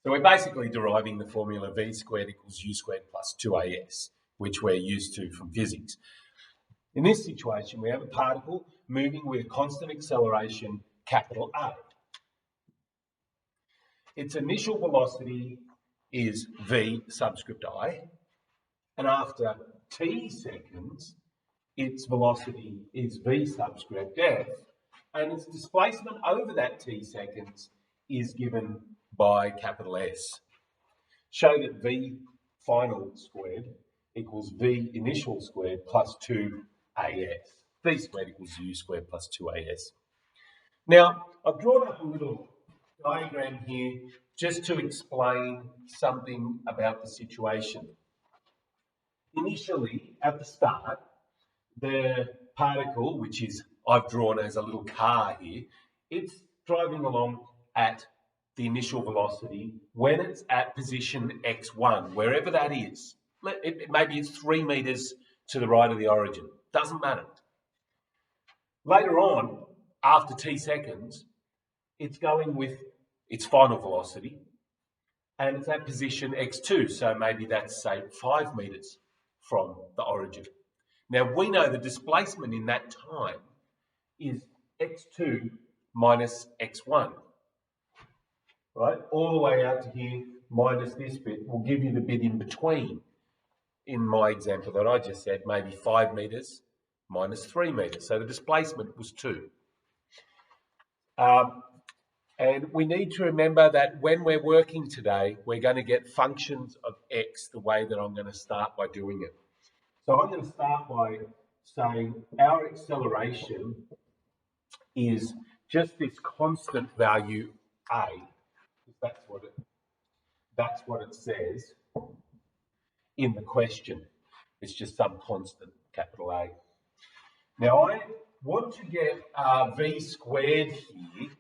So we're basically deriving the formula v squared equals u squared plus 2as, which we're used to from physics. In this situation, we have a particle moving with constant acceleration, capital A. Its initial velocity is v subscript I, and after t seconds, its velocity is v subscript f, and its displacement over that t seconds is given by capital S. Show that v final squared equals v initial squared plus 2as. V squared equals u squared plus 2as. Now, I've drawn up a little diagram here just to explain something about the situation. Initially, at the start, the particle, which is I've drawn as a little car here, it's driving along at the initial velocity when it's at position x1, wherever that is. Maybe it's 3 meters to the right of the origin. Doesn't matter. Later on, after t seconds, it's going with its final velocity, and it's at position x2, so maybe that's, say, 5 meters from the origin. Now, we know the displacement in that time is x2 minus x1, right? All the way out to here, minus this bit, will give you the bit in between. In my example that I just said, maybe 5 meters minus 3 meters. So the displacement was 2. And we need to remember that when we're working today, we're going to get functions of x the way that I'm going to start by doing it. So I'm going to start by saying our acceleration is just this constant value a. That's what it says in the question. It's just some constant, capital A. Now I want to get v squared here,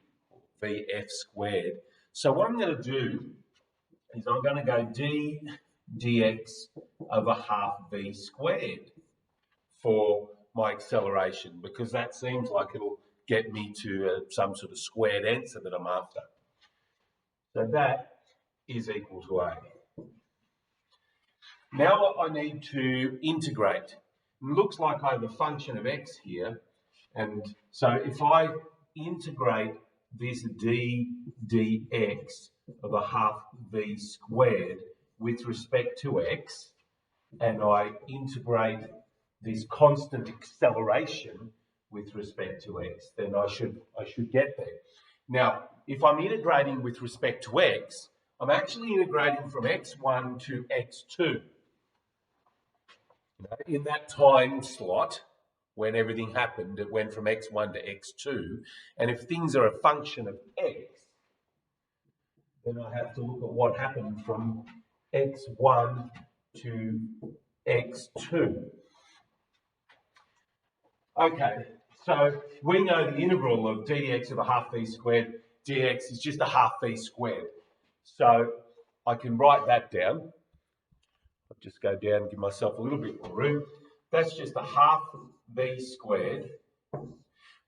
vf squared. So what I'm going to do is I'm going to go d dx over half v squared for my acceleration, because that seems like it'll get me to some sort of squared answer that I'm after. So that is equal to a. Now I need to integrate. It looks like I have a function of x here, and so if I integrate this d dx over half v squared with respect to x, and I integrate this constant acceleration with respect to x, then I should get there. Now, if I'm integrating with respect to x, I'm actually integrating from x1 to x2. In that time slot, when everything happened, it went from x1 to x2. And if things are a function of x, then I have to look at what happened from x1 to x2. Okay, so we know the integral of d dx over half v squared dx is just a half v squared. So I can write that down. I'll just go down and give myself a little bit more room. That's just a half v squared,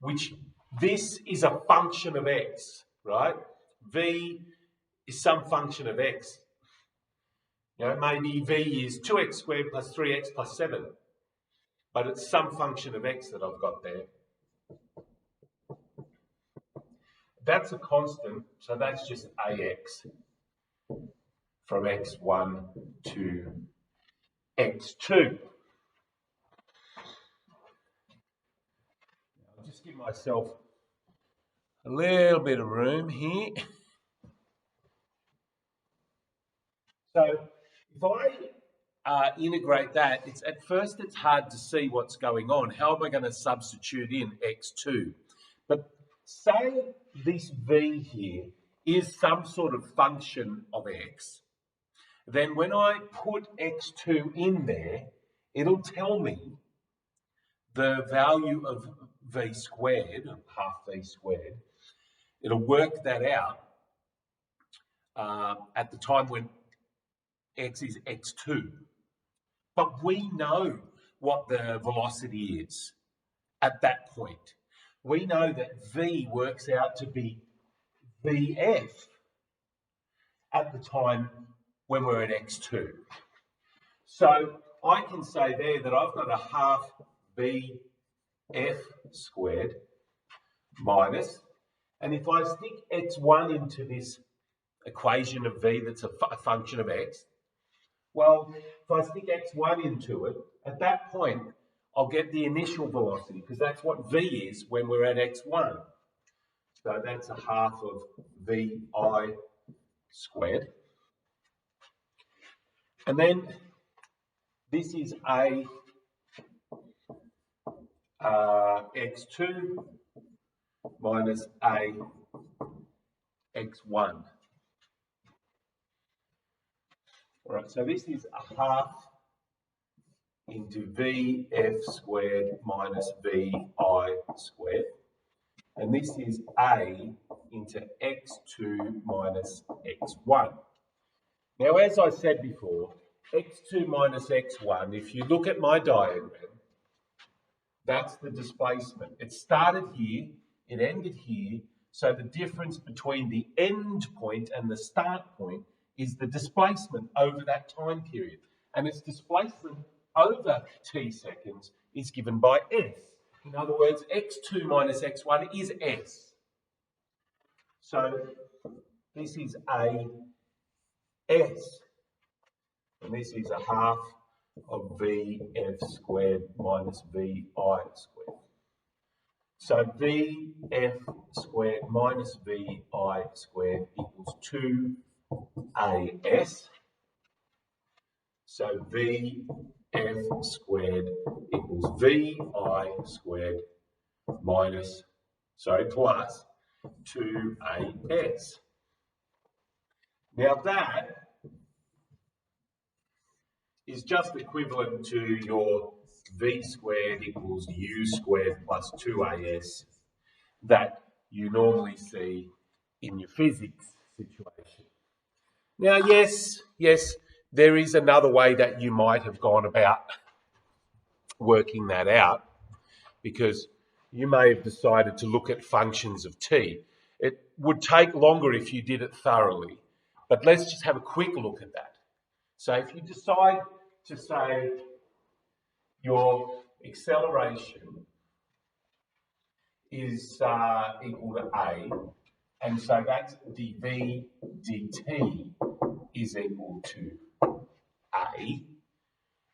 which this is a function of x, right? V is some function of x. You know, maybe v is 2x squared plus 3x plus 7, but it's some function of x that I've got there. That's a constant, so that's just ax from x1 to x2. I'll just give myself a little bit of room here. So if I integrate that, at first it's hard to see what's going on. How am I going to substitute in x2? But say this v here is some sort of function of x. Then when I put x2 in there, it'll tell me the value of v squared, half v squared. It'll work that out at the time when x is x2. But we know what the velocity is at that point. We know that v works out to be vf at at the time when we're at x2. So I can say there that I've got a half bf squared minus, and if I stick x1 into this equation of v that's a function of x, well, if I stick x1 into it, at that point, I'll get the initial velocity, because that's what v is when we're at x1. So that's a half of vi squared. And then this is a x2 minus a x1. All right, so this is a half into vf squared minus vi squared. And this is a into x2 minus x1. Now, as I said before, x2 minus x1, if you look at my diagram, that's the displacement. It started here, it ended here, so the difference between the end point and the start point is the displacement over that time period. And its displacement over t seconds is given by s. In other words, x2 minus x1 is s. So this is a s, and this is a half of vf squared minus vi squared. So vf squared minus vi squared equals 2as. So vf squared equals vi squared minus, plus 2as. Now that is just equivalent to your v squared equals u squared plus 2as that you normally see in your physics situation. Now, yes, there is another way that you might have gone about working that out, because you may have decided to look at functions of t. It would take longer if you did it thoroughly, but let's just have a quick look at that. So if you decide to say your acceleration is equal to a, and so that's dv dt is equal to a,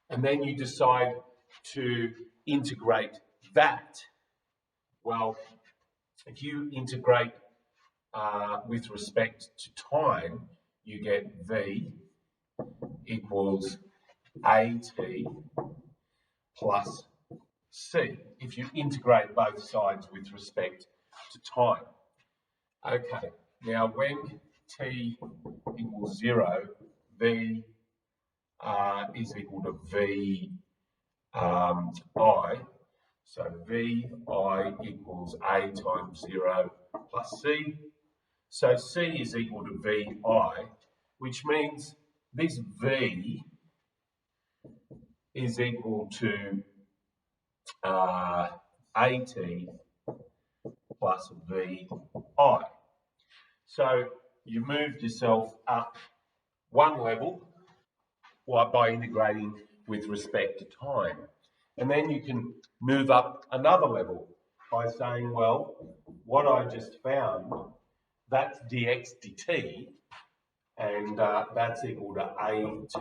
and then you decide to integrate that. Well, if you integrate with respect to time, you get v equals at plus c, if you integrate both sides with respect to time. Okay, now when t equals 0, v is equal to vi. So vi equals a times 0 plus c. So c is equal to vi, which means this v is equal to at plus vi. So you moved yourself up one level by integrating with respect to time. And then you can move up another level by saying, well, what I just found, that's dx dt, and that's equal to at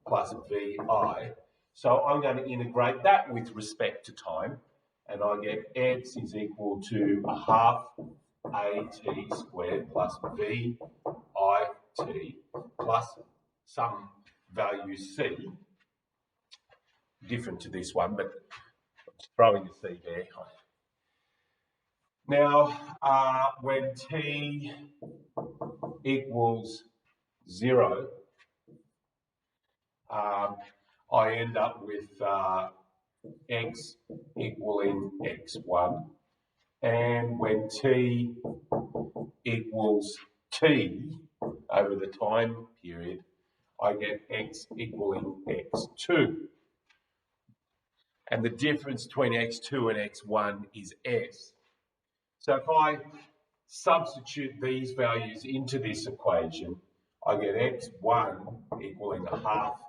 plus vi. So I'm going to integrate that with respect to time, and I get x is equal to a half at squared plus vi t plus some value c, different to this one, but throwing a c there. Now, when t equals 0, I end up with x equaling x1, and when t equals t over the time period, I get x equaling x2. And the difference between x2 and x1 is s. So if I substitute these values into this equation, I get x1 equaling a half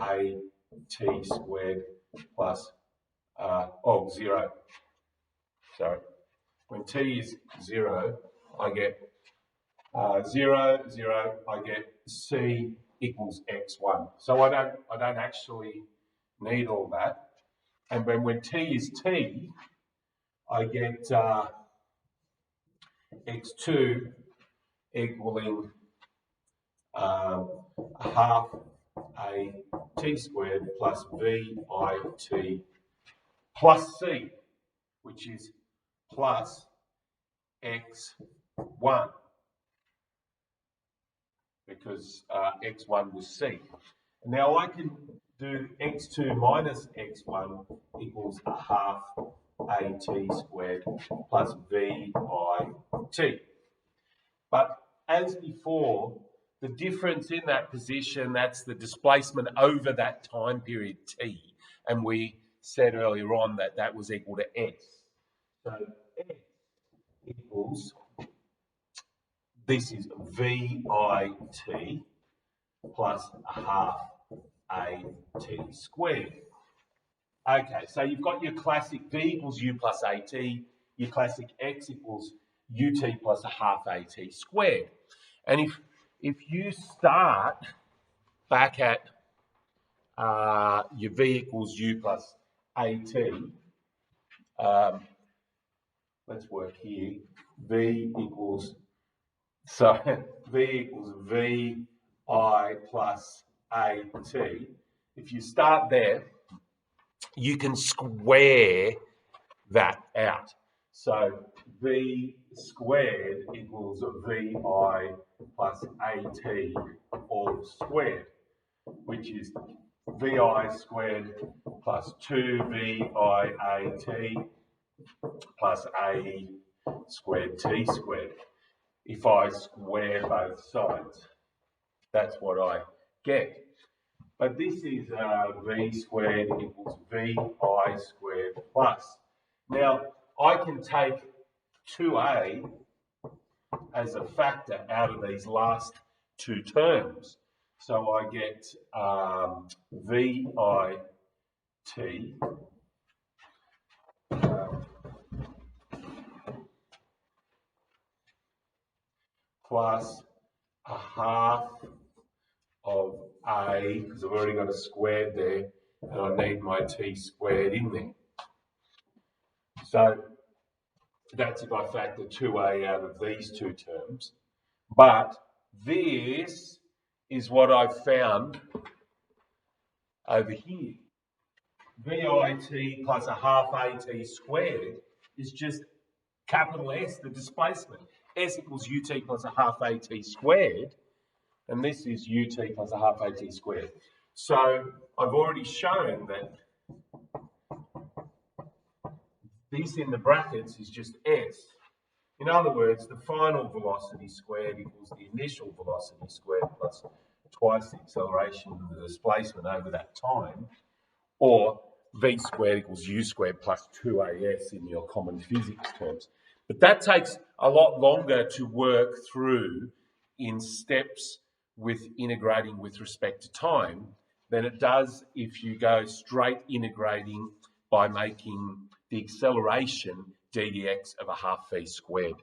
a t squared plus 0. Sorry. When t is 0, I get 0, 0, I get c equals x1. So I don't actually need all that. And when t is t, I get x2 equaling a half a t squared plus v I t plus c, which is plus x1, because x1 was c. Now I can do x2 minus x1 equals a half a t squared plus v I t. But as before, the difference in that position, that's the displacement over that time period t. And we said earlier on that that was equal to s. So s equals, this is VIT plus a half AT squared. Okay, so you've got your classic V equals U plus AT, your classic X equals UT plus a half AT squared. And if you start back at your V equals U plus AT, let's work here. V equals VI plus AT. If you start there, you can square that out. So V squared equals VI plus AT all squared, which is VI squared plus 2VIAT plus A squared T squared. If I square both sides, that's what I get. But this is V squared equals VI squared plus. Now, I can take 2A as a factor out of these last two terms. So I get VIT plus a half of A, because I've already got a squared there, and I need my t squared in there. So that's if I factor 2A out of these two terms. But this is what I've found over here. VIT plus a half AT squared is just capital S, the displacement. S equals UT plus a half AT squared. And this is UT plus a half AT squared. So I've already shown that this in the brackets is just S. In other words, the final velocity squared equals the initial velocity squared plus twice the acceleration of the displacement over that time, or V squared equals U squared plus 2AS in your common physics terms. But that takes a lot longer to work through in steps with integrating with respect to time than it does if you go straight integrating by making the acceleration ddx of a half v squared.